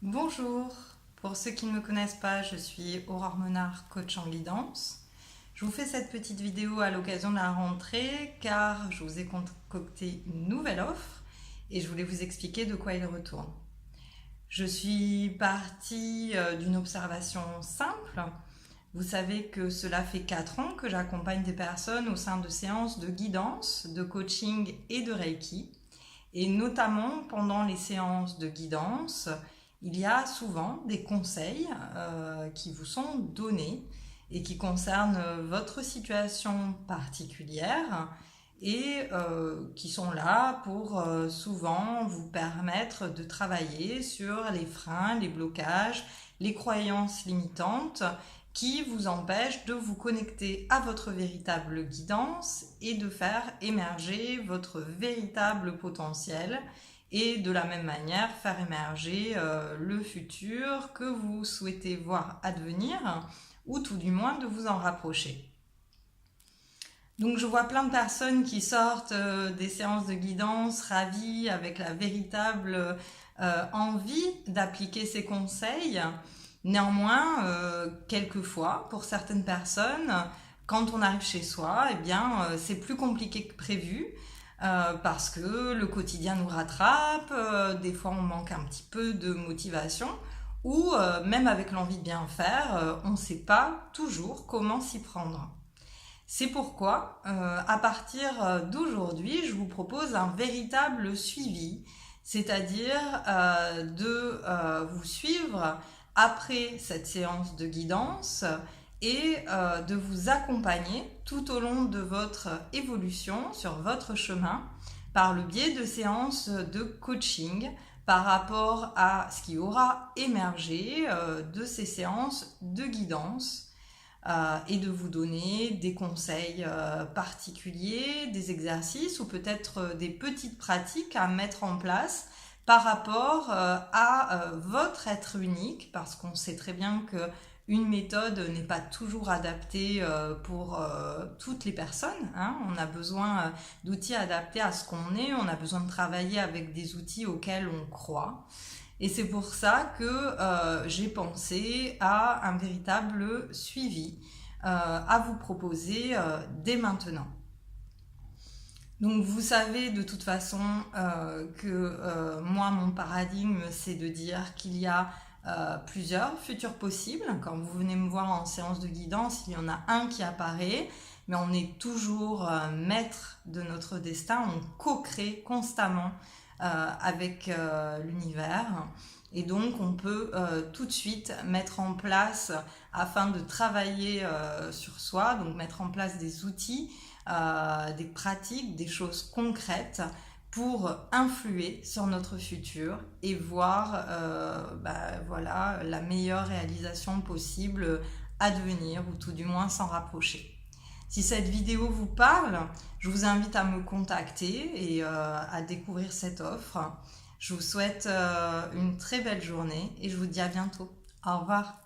Bonjour, pour ceux qui ne me connaissent pas, je suis Aurore Menard, coach en guidance. Je vous fais cette petite vidéo à l'occasion de la rentrée car je vous ai concocté une nouvelle offre et je voulais vous expliquer de quoi il retourne. Je suis partie d'une observation simple. Vous savez que cela fait 4 ans que j'accompagne des personnes au sein de séances de guidance, de coaching et de Reiki. Et notamment pendant les séances de guidance, il y a souvent des conseils qui vous sont donnés et qui concernent votre situation particulière et qui sont là pour souvent vous permettre de travailler sur les freins, les blocages, les croyances limitantes qui vous empêchent de vous connecter à votre véritable guidance et de faire émerger votre véritable potentiel et de la même manière faire émerger le futur que vous souhaitez voir advenir ou tout du moins de vous en rapprocher. Donc je vois plein de personnes qui sortent des séances de guidance ravies avec la véritable envie d'appliquer ces conseils. Néanmoins, quelquefois, pour certaines personnes, quand on arrive chez soi, eh bien, c'est plus compliqué que prévu parce que le quotidien nous rattrape, des fois on manque un petit peu de motivation ou même avec l'envie de bien faire, on ne sait pas toujours comment s'y prendre. C'est pourquoi, à partir d'aujourd'hui, je vous propose un véritable suivi, c'est-à-dire de vous suivre après cette séance de guidance et de vous accompagner tout au long de votre évolution sur votre chemin par le biais de séances de coaching par rapport à ce qui aura émergé de ces séances de guidance et de vous donner des conseils particuliers, des exercices ou peut-être des petites pratiques à mettre en place par rapport à votre être unique, parce qu'on sait très bien que une méthode n'est pas toujours adaptée pour toutes les personnes. On a besoin d'outils adaptés à ce qu'on est, on a besoin de travailler avec des outils auxquels on croit. Et c'est pour ça que j'ai pensé à un véritable suivi à vous proposer dès maintenant. Donc vous savez de toute façon que moi, mon paradigme, c'est de dire qu'il y a plusieurs futurs possibles. Quand vous venez me voir en séance de guidance, il y en a un qui apparaît, mais on est toujours maître de notre destin, on co-crée constamment avec l'univers. Et donc on peut tout de suite mettre en place, afin de travailler sur soi, donc mettre en place des outils, des pratiques, des choses concrètes pour influer sur notre futur et voir voilà, la meilleure réalisation possible à devenir, ou tout du moins s'en rapprocher. Si cette vidéo vous parle, je vous invite à me contacter et à découvrir cette offre. Je vous souhaite une très belle journée et je vous dis à bientôt. Au revoir.